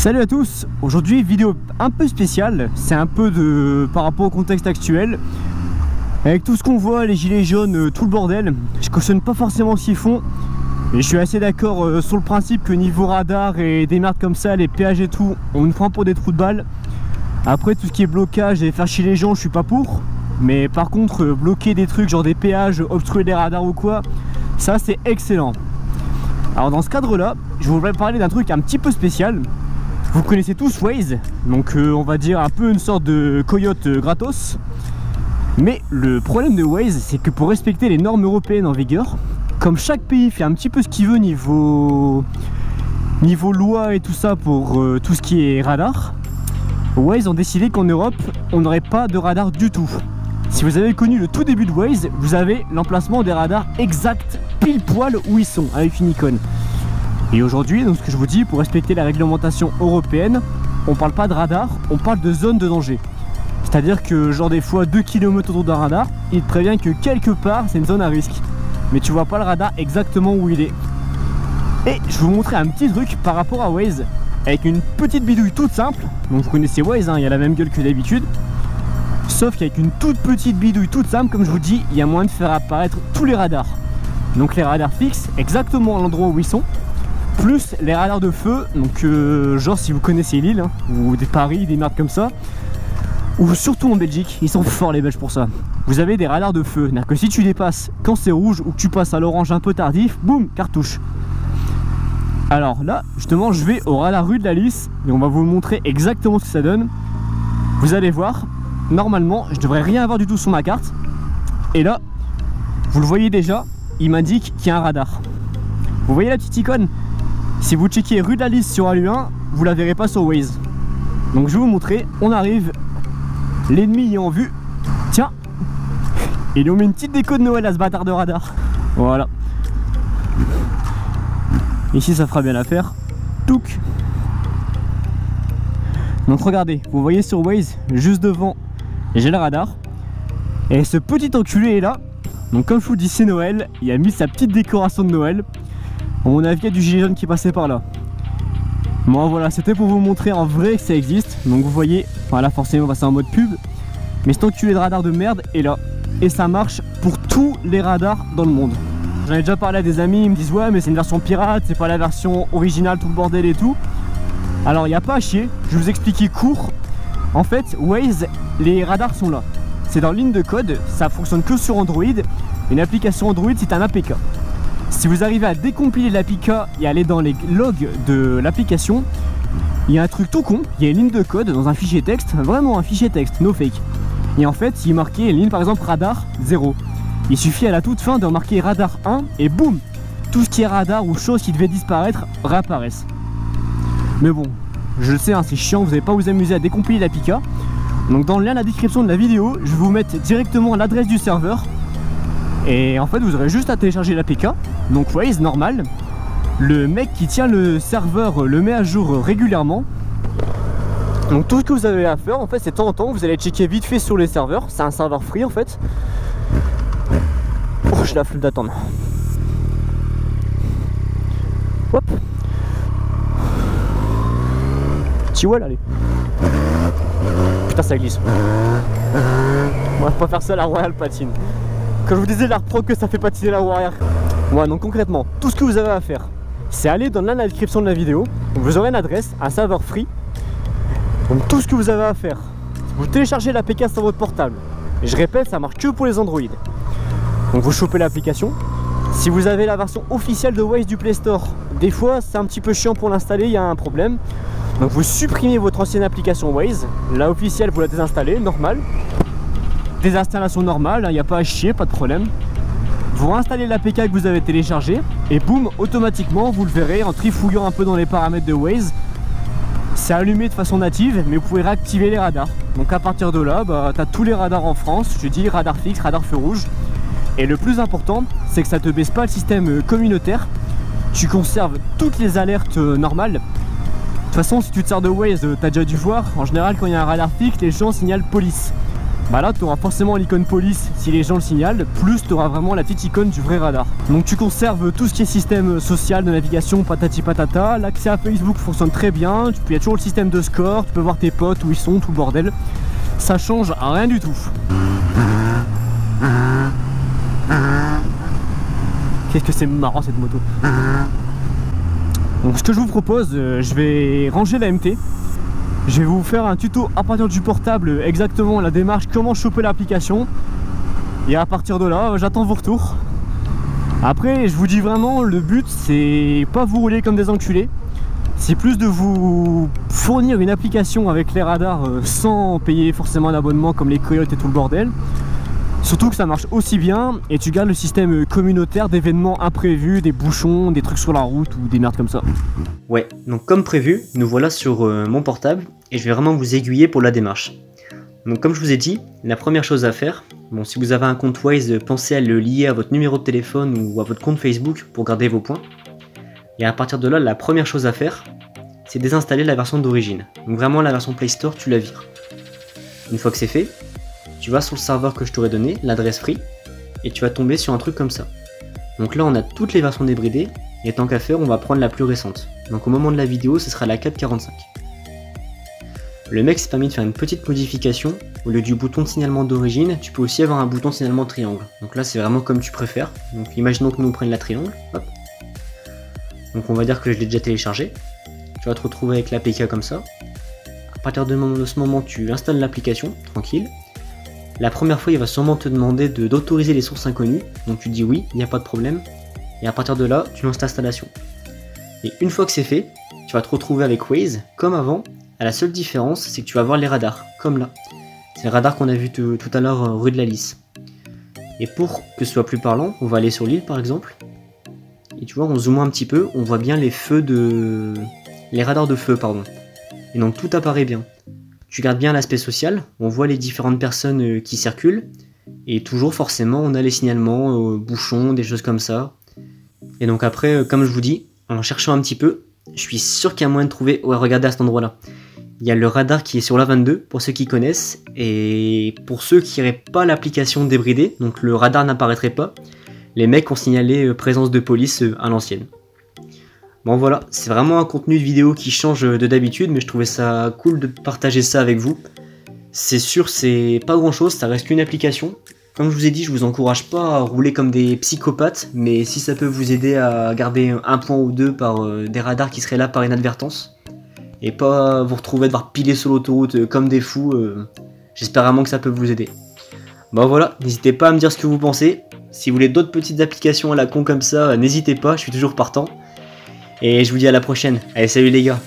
Salut à tous, aujourd'hui vidéo un peu spéciale, c'est un peu par rapport au contexte actuel. Avec tout ce qu'on voit, les gilets jaunes, tout le bordel, je cautionne pas forcément ce qu'ils font. Et je suis assez d'accord sur le principe que niveau radar et des merdes comme ça, les péages et tout, on nous prend pour des trous de balles. Après tout ce qui est blocage et faire chier les gens, je suis pas pour. Mais par contre, bloquer des trucs genre des péages, obstruer des radars ou quoi, ça c'est excellent. Alors dans ce cadre là, je voudrais parler d'un truc un petit peu spécial. Vous connaissez tous Waze, donc on va dire un peu une sorte de coyote gratos. Mais le problème de Waze, c'est que pour respecter les normes européennes en vigueur, comme chaque pays fait un petit peu ce qu'il veut niveau loi et tout ça pour tout ce qui est radar, Waze ont décidé qu'en Europe, on n'aurait pas de radar du tout. Si vous avez connu le tout début de Waze, vous avez l'emplacement des radars exact pile poil où ils sont, avec une icône. Et aujourd'hui, donc ce que je vous dis, pour respecter la réglementation européenne, on parle pas de radar, on parle de zone de danger. C'est-à-dire que genre des fois 2 km autour d'un radar, il te prévient que quelque part c'est une zone à risque. Mais tu vois pas le radar exactement où il est. Et je vais vous montrer un petit truc par rapport à Waze, avec une petite bidouille toute simple. Donc vous connaissez Waze, hein, il y a la même gueule que d'habitude. Sauf qu'avec une toute petite bidouille toute simple, comme je vous dis, il y a moyen de faire apparaître tous les radars. Donc les radars fixes, exactement à l'endroit où ils sont. Plus les radars de feu, donc genre si vous connaissez Lille, hein, ou des Paris, des merdes comme ça, ou surtout en Belgique, ils sont forts les Belges pour ça. Vous avez des radars de feu, c'est-à-dire que si tu dépasses quand c'est rouge ou que tu passes à l'orange un peu tardif, boum, cartouche. Alors là, justement, je vais au radar rue de la Lys et on va vous montrer exactement ce que ça donne. Vous allez voir, normalement, je devrais rien avoir du tout sur ma carte. Et là, vous le voyez déjà, il m'indique qu'il y a un radar. Vous voyez la petite icône? Si vous checkez rue de la Lys sur ALU1, vous la verrez pas sur Waze. Donc je vais vous montrer, on arrive, l'ennemi est en vue. Tiens, il nous met une petite déco de Noël à ce bâtard de radar. Voilà. Ici ça fera bien l'affaire. Touc. Donc regardez, vous voyez sur Waze, juste devant, j'ai le radar. Et ce petit enculé est là. Donc comme je vous dis, c'est Noël, il a mis sa petite décoration de Noël. À mon avis, il y a du gilet jaune qui passait par là. Bon voilà, c'était pour vous montrer en vrai que ça existe. Donc vous voyez, voilà, forcément on va passer en mode pub. Mais cet enculé de radar de merde est là. Et ça marche pour tous les radars dans le monde. J'en ai déjà parlé à des amis, ils me disent ouais mais c'est une version pirate, c'est pas la version originale, tout le bordel et tout. Alors il n'y a pas à chier, je vais vous expliquer court. En fait, Waze, les radars sont là. C'est dans ligne de code, ça fonctionne que sur Android. Une application Android, c'est un APK. Si vous arrivez à décompiler l'APK et aller dans les logs de l'application, il y a un truc tout con, il y a une ligne de code dans un fichier texte, vraiment un fichier texte, no fake. Et en fait, il est marqué une ligne par exemple radar 0. Il suffit à la toute fin de marquer radar 1 et boum, tout ce qui est radar ou choses qui devaient disparaître réapparaissent. Mais bon, je le sais, hein, c'est chiant, vous n'allez pas vous amuser à décompiler l'APK. Donc dans le lien de la description de la vidéo, je vais vous mettre directement l'adresse du serveur. Et en fait vous aurez juste à télécharger l'APK. Donc Waze normal. Le mec qui tient le serveur le met à jour régulièrement. Donc tout ce que vous avez à faire en fait, c'est de temps en temps vous allez checker vite fait sur les serveurs. C'est un serveur free en fait. Oh, j'ai la flemme d'attendre. Hop. Tu vois là, allez. Putain ça glisse. On va pas faire ça, la Royale patine. Quand je vous disais l'art pro que ça fait patiner la roue arrière. Ouais, donc concrètement, tout ce que vous avez à faire, c'est aller dans la description de la vidéo. Vous aurez une adresse, un serveur free. Donc tout ce que vous avez à faire, vous téléchargez l'APK sur votre portable. Et je répète, ça marche que pour les Android. Donc vous chopez l'application. Si vous avez la version officielle de Waze du Play Store, des fois c'est un petit peu chiant pour l'installer, il y a un problème. Donc vous supprimez votre ancienne application Waze. La officielle vous la désinstallez, normal. Désinstallation normale, il n'y a pas à chier, pas de problème. Vous réinstallez l'APK que vous avez téléchargé et boum, automatiquement vous le verrez en trifouillant un peu dans les paramètres de Waze. C'est allumé de façon native, mais vous pouvez réactiver les radars. Donc à partir de là, bah, tu as tous les radars en France. Je dis radar fixe, radar feu rouge. Et le plus important, c'est que ça ne te baisse pas le système communautaire. Tu conserves toutes les alertes normales. De toute façon, si tu te sers de Waze, tu as déjà dû voir. En général, quand il y a un radar fixe, les gens signalent police. bah là tu auras forcément l'icône police si les gens le signalent, plus tu auras vraiment la petite icône du vrai radar. Donc tu conserves tout ce qui est système social de navigation, patati patata. L'accès à Facebook fonctionne très bien, il y a toujours le système de score, tu peux voir tes potes où ils sont, tout le bordel. Ça change rien du tout. Qu'est-ce que c'est marrant cette moto. Donc ce que je vous propose, je vais ranger la MT. Je vais vous faire un tuto à partir du portable, exactement la démarche, comment choper l'application. Et à partir de là, j'attends vos retours. Après, je vous dis vraiment, le but c'est pas vous rouler comme des enculés. C'est plus de vous fournir une application avec les radars sans payer forcément un abonnement comme les coyotes et tout le bordel. Surtout que ça marche aussi bien et tu gardes le système communautaire d'événements imprévus, des bouchons, des trucs sur la route ou des merdes comme ça. Ouais, donc comme prévu, nous voilà sur mon portable et je vais vraiment vous aiguiller pour la démarche. Donc comme je vous ai dit, la première chose à faire, bon si vous avez un compte Waze, pensez à le lier à votre numéro de téléphone ou à votre compte Facebook pour garder vos points. Et à partir de là, la première chose à faire, c'est désinstaller la version d'origine. Donc vraiment la version Play Store, tu la vires. Une fois que c'est fait, tu vas sur le serveur que je t'aurais donné, l'adresse free, et tu vas tomber sur un truc comme ça. Donc là on a toutes les versions débridées, et tant qu'à faire on va prendre la plus récente. Donc au moment de la vidéo ce sera la 4.45. Le mec s'est permis de faire une petite modification, au lieu du bouton de signalement d'origine, tu peux aussi avoir un bouton de signalement triangle. Donc là c'est vraiment comme tu préfères, donc imaginons que nous prenions la triangle, hop. Donc on va dire que je l'ai déjà téléchargé, tu vas te retrouver avec l'APK comme ça. À partir de ce moment tu installes l'application, tranquille. La première fois, il va sûrement te demander d'autoriser les sources inconnues, donc tu dis oui, il n'y a pas de problème, et à partir de là, tu lances l'installation. Et une fois que c'est fait, tu vas te retrouver avec Waze, comme avant, à la seule différence, c'est que tu vas voir les radars, comme là. C'est le radar qu'on a vu tout à l'heure rue de la Lys. Et pour que ce soit plus parlant, on va aller sur l'île par exemple, et tu vois, on zoome un petit peu, on voit bien les radars de feu, pardon. Et donc tout apparaît bien. Tu gardes bien l'aspect social, on voit les différentes personnes qui circulent, et toujours forcément on a les signalements, bouchons, des choses comme ça. Et donc après, comme je vous dis, en cherchant un petit peu, je suis sûr qu'il y a moyen de trouver, ouais regardez à cet endroit là. Il y a le radar qui est sur la 22, pour ceux qui connaissent, et pour ceux qui n'auraient pas l'application débridée, donc le radar n'apparaîtrait pas, les mecs ont signalé présence de police à l'ancienne. Bon voilà, c'est vraiment un contenu de vidéo qui change de d'habitude, mais je trouvais ça cool de partager ça avec vous. C'est sûr, c'est pas grand chose, ça reste qu'une application. Comme je vous ai dit, je vous encourage pas à rouler comme des psychopathes, mais si ça peut vous aider à garder un point ou deux par des radars qui seraient là par inadvertance, et pas vous retrouver à devoir piler sur l'autoroute comme des fous, j'espère vraiment que ça peut vous aider. Bon voilà, n'hésitez pas à me dire ce que vous pensez. Si vous voulez d'autres petites applications à la con comme ça, n'hésitez pas, je suis toujours partant. Et je vous dis à la prochaine. Allez, salut les gars!